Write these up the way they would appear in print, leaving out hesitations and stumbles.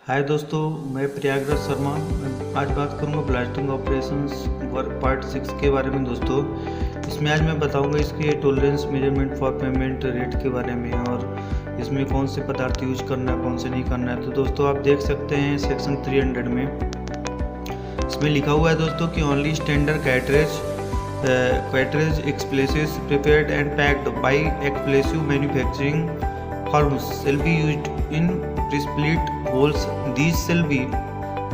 हाय दोस्तों, मैं प्रयागराज शर्मा। आज बात करूंगा ब्लास्टिंग ऑपरेशंस वर्क पार्ट 6 के बारे में। दोस्तों इसमें आज मैं बताऊंगा इसके tolerance measurement for payment rate के बारे में और इसमें कौन से पदार्थ यूज करना है, कौन से नहीं करना है। तो दोस्तों आप देख सकते हैं सेक्शन 300 में इसमें लिखा हुआ है दोस्तों कि only standard cartridge explosives prepared and packed by explosive manufacturing firms shall be used in pre-split holes. These shall be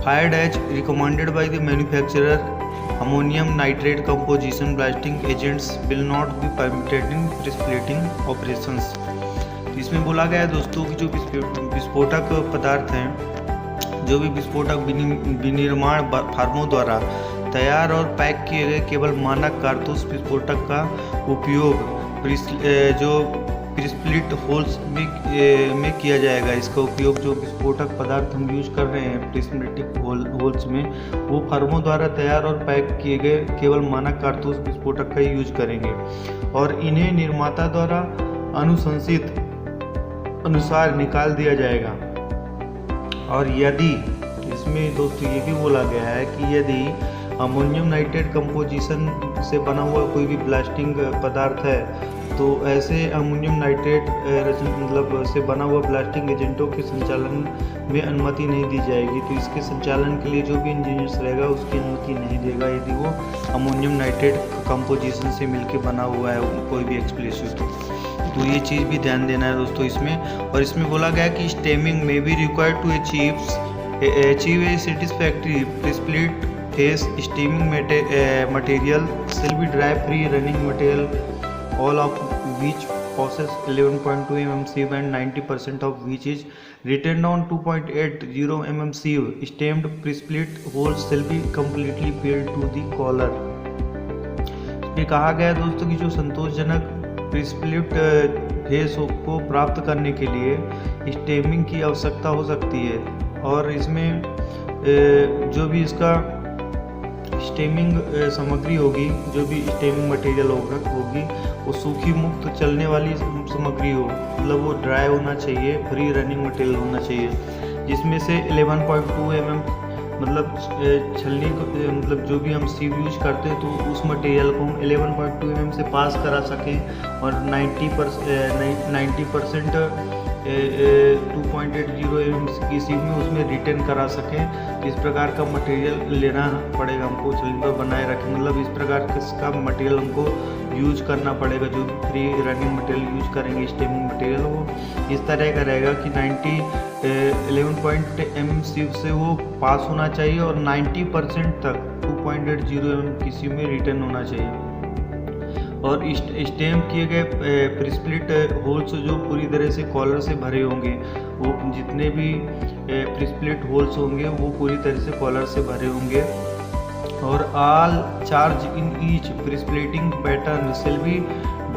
fired as recommended by the manufacturer. Ammonium nitrate composition blasting agents will not be permitted in pre-splitting operations. इसमें बोला गया है दोस्तों कि जो विस्फोटक पदार्थ हैं, जो भी विस्फोटक विनिर्माण फर्मों द्वारा तैयार और पैक किए गए केवल मानक कारतूस विस्फोटक का उपयोग जो प्री-स्प्लिट होल्स में किया जाएगा। इसका उपयोग जो विस्फोटक पदार्थ हम यूज कर रहे हैं प्री-स्प्लिट होल्स में, वो फर्मों द्वारा तैयार और पैक किए गए केवल मानक कारतूस विस्फोटक का यूज करेंगे और इन्हें निर्माता द्वारा अनुशंसित अनुसार निकाल दिया जाएगा। और यदि इसमें दोस्तों ये भी बोला गया है कि यदि अमोनियम नाइट्रेट कंपोजिशन से बना हुआ कोई भी ब्लास्टिंग पदार्थ है तो ऐसे अमोनियम नाइट्रेट मतलब से बना हुआ ब्लास्टिंग एजेंटों के संचालन में अनुमति नहीं दी जाएगी। तो इसके संचालन के लिए जो भी इंजीनियर्स रहेगा उसकी अनुमति नहीं देगा यदि वो अमोनियम नाइट्रेट कंपोजिशन से मिलकर बना हुआ है कोई भी एक्सप्लोसिव। तो ये चीज़ भी ध्यान देना है दोस्तों इसमें। और इसमें बोला गया कि स्टेमिंग में be required to achieve a satisfactory pre-split phase. Steaming material shall be dry free running material, all of which possess 11.2 mm sieve and 90% of which is retained on 2.80 mm sieve. Steamed pre-split holes shall be completely filled to the collar. इसमें कहा गया है दोस्तों कि जो संतोषजनक pre-split face को प्राप्त करने के लिए स्टेमिंग की आवश्यकता हो सकती है और इसमें जो भी इसका स्टेमिंग सामग्री होगी, जो भी स्टेमिंग मटेरियल होगी वो सूखी मुक्त चलने वाली सामग्री हो, मतलब वो ड्राई होना चाहिए, फ्री रनिंग मटेरियल होना चाहिए, जिसमें से 11.2 mm मतलब छलनी मतलब जो भी हम सीव यूज करते हैं तो उस मटेरियल को हम 11.2 mm से पास करा सकें और 90% 2.80 mm की सीव में उसमें रिटेन करा सकें। इस प्रकार का मटेरियल लेना पड़ेगा हमको छलनी पर बनाए रखें, मतलब इस प्रकार का मटेरियल हमको यूज करना पड़ेगा। जो भी फ्री रनिंग मटेरियल यूज करेंगे स्टेमिंग मटेरियल वो इस तरह का रहेगा कि 11 mm सीव से वो पास होना चाहिए और 90% तक 2.80 mm की सीव में रिटर्न होना चाहिए। और स्टेम किए गए प्री-स्प्लिट होल्स जो पूरी तरह से कॉलर से भरे होंगे, वो जितने भी प्री-स्प्लिट होल्स होंगे वो पूरी तरह से कॉलर से भरे होंगे। और all charge in each presplitting pattern shall be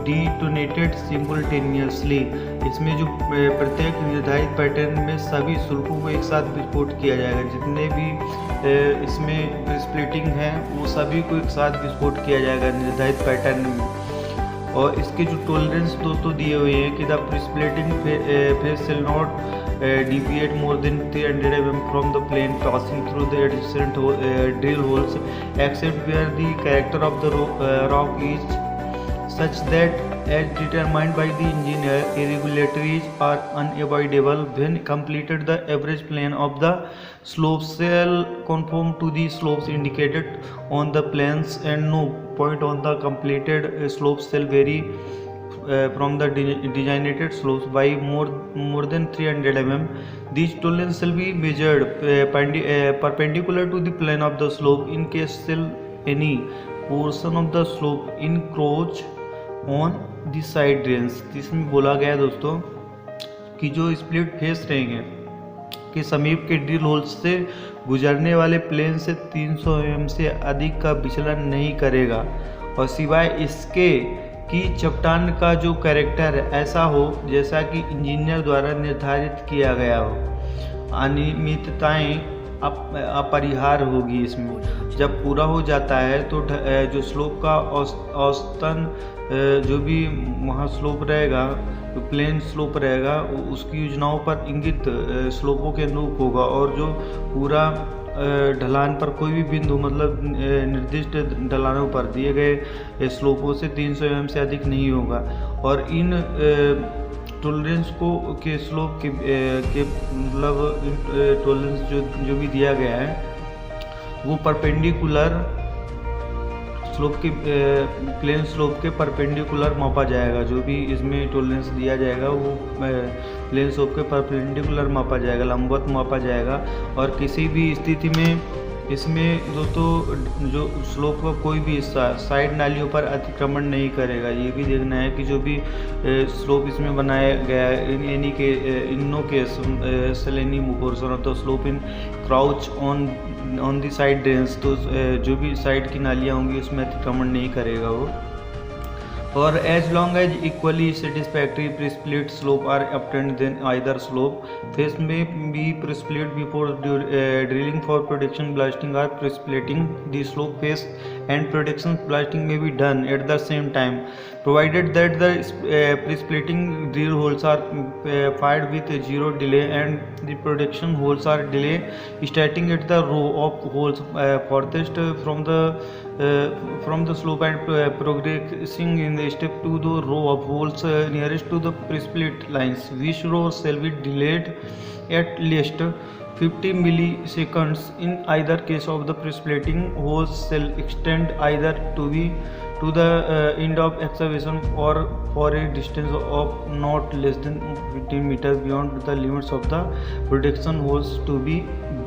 detonated simultaneously. इसमें जो प्रत्येक निर्धारित पैटर्न में सभी शुल्कों को एक साथ विस्फोट किया जाएगा। जितने भी इसमें प्री-स्प्लिटिंग है वो सभी को एक साथ विस्फोट किया जाएगा निर्धारित पैटर्न में। और इसके जो टॉलरेंस दोस्तों दिए हुए हैं कि the pre-splitting face shall not deviate more than 300 mm from the plane passing through the adjacent drill holes, except where the character of the rock is such that, as determined by the engineer, irregularities are unavoidable. When completed, the average plane of the slope shall conform to the slopes indicated on the plans, and no point on the completed slopes shall vary from the designated slopes by more than 300 mm. These tolerance shall be measured perpendicular to the plane of the slope. In case shall any portion of the slope encroach on the side drains. इसमें बोला गया है दोस्तों कि जो split face रहेंगे के समीप के ड्रिल होल्स से गुजरने वाले प्लेन से 300 mm से अधिक का विचलन नहीं करेगा और सिवाय इसके कि चट्टान का जो कैरेक्टर ऐसा हो जैसा कि इंजीनियर द्वारा निर्धारित किया गया हो। अनियमितताएं अपरिहार्य होगी। इसमें जब पूरा हो जाता है तो जो स्लोप का औसतन जो भी वहाँ स्लोप रहेगा प्लेन स्लोप रहेगा उसकी योजनाओं पर इंगित स्लोपों के अनुरूप होगा, और जो पूरा ढलान पर कोई भी बिंदु मतलब निर्दिष्ट ढलानों पर दिए गए स्लोपों से 300 mm से अधिक नहीं होगा। और इन टॉलरेंस को के स्लोप के मतलब टॉलरेंस जो भी दिया गया है वो परपेंडिकुलर स्लोप के प्लेन स्लोप के परपेंडिकुलर मापा जाएगा। जो भी इसमें टॉलरेंस दिया जाएगा वो प्लेन स्लोप के परपेंडिकुलर मापा जाएगा, लंबवत मापा जाएगा। और किसी भी स्थिति में इसमें दोस्तों जो स्लोप का कोई भी हिस्सा साइड नालियों पर अतिक्रमण नहीं करेगा। ये भी देखना है कि जो भी स्लोप इसमें बनाया गया है in no case shall any portion of the slope encroach on the side drains, तो जो भी साइड की नालियाँ होंगी उसमें अतिक्रमण नहीं करेगा वो। और as long as equally satisfactory presplit slope are obtained then either slope face may be presplit before drilling for protection blasting or presplitting the slope face and protection blasting may be done at the same time provided that the pre-splitting drill holes are fired with zero delay and the protection holes are delay starting at the row of holes farthest from the slope and progressing in the step to the row of holes nearest to the pre-split lines, which row shall be delayed at least 50 milliseconds. In either case of the pre-splitting holes shall extend either to the end of excavation or for a distance of not less than 15 meters beyond the limits of the protection holes to be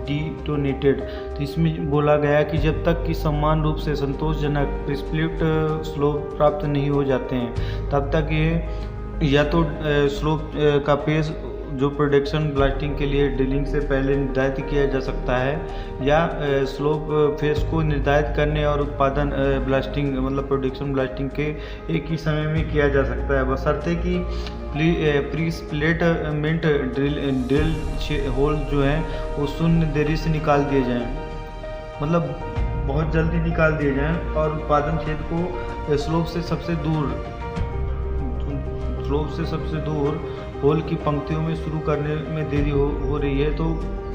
detonated। तो इसमें बोला गया कि जब तक कि समान रूप से संतोषजनक प्रिस्प्लिट स्लोप प्राप्त नहीं हो जाते हैं तब तक ये या तो स्लोप का पेज जो प्रोटेक्शन ब्लास्टिंग के लिए ड्रिलिंग से पहले निर्धारित किया जा सकता है, या स्लोप फेस को निर्धारित करने और उत्पादन ब्लास्टिंग मतलब प्रोटेक्शन ब्लास्टिंग के एक ही समय में किया जा सकता है, बशर्ते कि प्री स्प्लिटमेंट ड्रिल होल जो है वो शून्य देरी से निकाल दिए जाएं, मतलब बहुत जल्दी निकाल दिए जाएं, और उत्पादन क्षेत्र को स्लोप से सबसे दूर होल की पंक्तियों में शुरू करने में देरी हो रही है, तो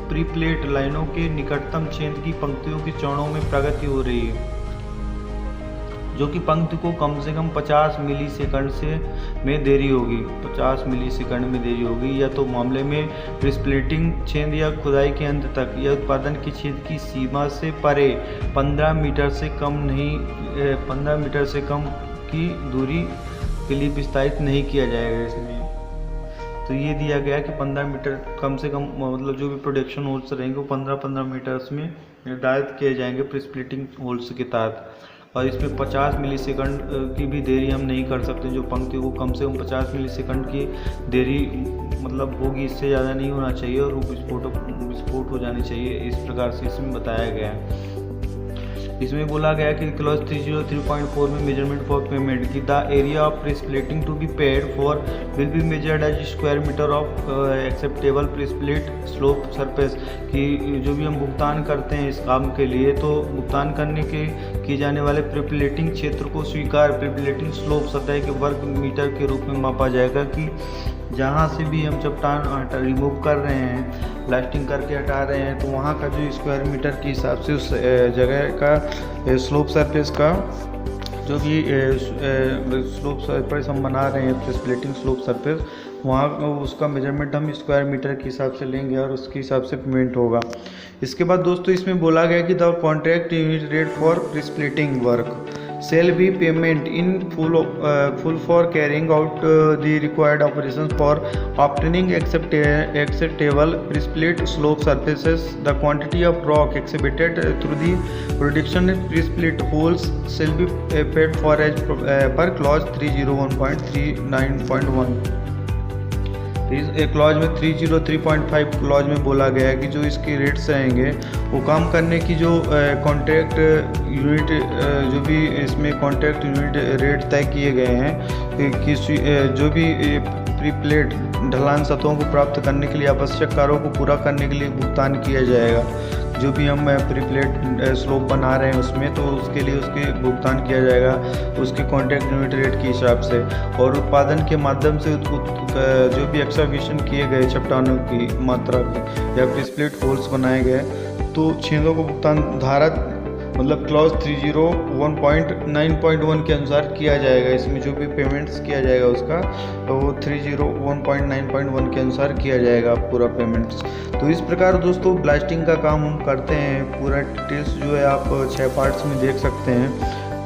प्री प्लेट लाइनों के निकटतम छेद की पंक्तियों के चौड़ों में प्रगति हो रही है, जो कि पंक्ति को कम से कम 50 मिलीसेकंड में देरी होगी, 50 मिलीसेकंड में देरी होगी, या तो मामले में प्रिस्प्लिटिंग छेद या खुदाई के अंत तक या उत्पादन के छेद की सीमा से परे 15 मीटर से कम की दूरी के लिए विस्तारित नहीं किया जाएगा इसमें। तो ये दिया गया कि 15 मीटर कम से कम मतलब जो भी प्रोटेक्शन होल्स रहेंगे वो 15-15 मीटर्स में निर्धारित किए जाएंगे प्रिस्प्लिटिंग होल्स के तहत। और इसमें 50 मिलीसेकंड की भी देरी हम नहीं कर सकते, जो पंक्ति को कम से कम 50 मिलीसेकंड की देरी मतलब होगी, इससे ज़्यादा नहीं होना चाहिए और वो विस्फोट हो जानी चाहिए, इस प्रकार से इसमें बताया गया है। इसमें बोला गया कि क्लॉज 303.4 में मेजरमेंट फॉर पेमेंट की the area of presplitting to be paid for will be measured as square metre of acceptable presplit slope surface, कि जो भी हम भुगतान करते हैं इस काम के लिए तो भुगतान करने के किए जाने वाले प्रिप्लेटिंग क्षेत्र को स्वीकार प्रिप्लेटिंग स्लोप सतह के वर्ग मीटर के रूप में मापा जाएगा, कि जहाँ से भी हम चट्टान रिमूव कर रहे हैं ब्लास्टिंग करके हटा रहे हैं तो वहाँ का जो स्क्वायर मीटर के हिसाब से उस जगह का स्लोप सरफेस का जो भी स्लोप सरफेस हम बना रहे हैं प्रिस्प्लिटिंग स्लोप सरफेस वहाँ उसका मेजरमेंट हम स्क्वायर मीटर के हिसाब से लेंगे और उसके हिसाब से पेमेंट होगा। इसके बाद दोस्तों इसमें बोला गया कि the contract unit rate for presplitting work shall be payment in full for carrying out the required operations for obtaining acceptable pre-split slope surfaces. The quantity of rock exhibited through the production pre-split holes shall be paid for as per clause 301.39.1। इस clause में 303.5 clause में बोला गया है कि जो इसके rates रहेंगे वो काम करने की जो कॉन्ट्रैक्ट यूनिट जो भी इसमें कॉन्ट्रैक्ट यूनिट रेट तय किए गए हैं कि जो भी प्रीप्लेट ढलान सतहों को प्राप्त करने के लिए आवश्यक कार्यों को पूरा करने के लिए भुगतान किया जाएगा। जो भी हम प्रीप्लेट स्लोप बना रहे हैं उसमें, तो उसके लिए उसके भुगतान किया जाएगा उसके कॉन्ट्रैक्ट यूनिट रेट के हिसाब से। और उत्पादन के माध्यम से जो भी एक्सकवेशन किए गए चट्टानों की मात्रा के या प्रीप्लेट होल्स बनाए गए, तो छेदों को भुगतान धारा मतलब क्लॉज 301.9.1 के अनुसार किया जाएगा। इसमें जो भी पेमेंट्स किया जाएगा उसका, तो वो 301.9.1 के अनुसार किया जाएगा पूरा पेमेंट्स। तो इस प्रकार दोस्तों ब्लास्टिंग का काम हम करते हैं। पूरा डिटेल्स जो है आप 6 पार्ट्स में देख सकते हैं।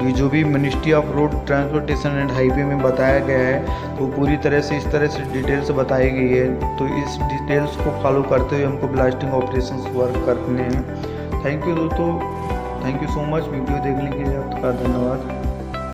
ये जो भी ministry of road transportation and highway में बताया गया है, तो पूरी तरह से इस तरह से डिटेल्स बताई गई है। तो इस डिटेल्स को फॉलो करते हुए हमको ब्लास्टिंग ऑपरेशंस वर्क करने हैं। थैंक यू दोस्तों, thank you so much. Video देखने के लिए आपका धन्यवाद।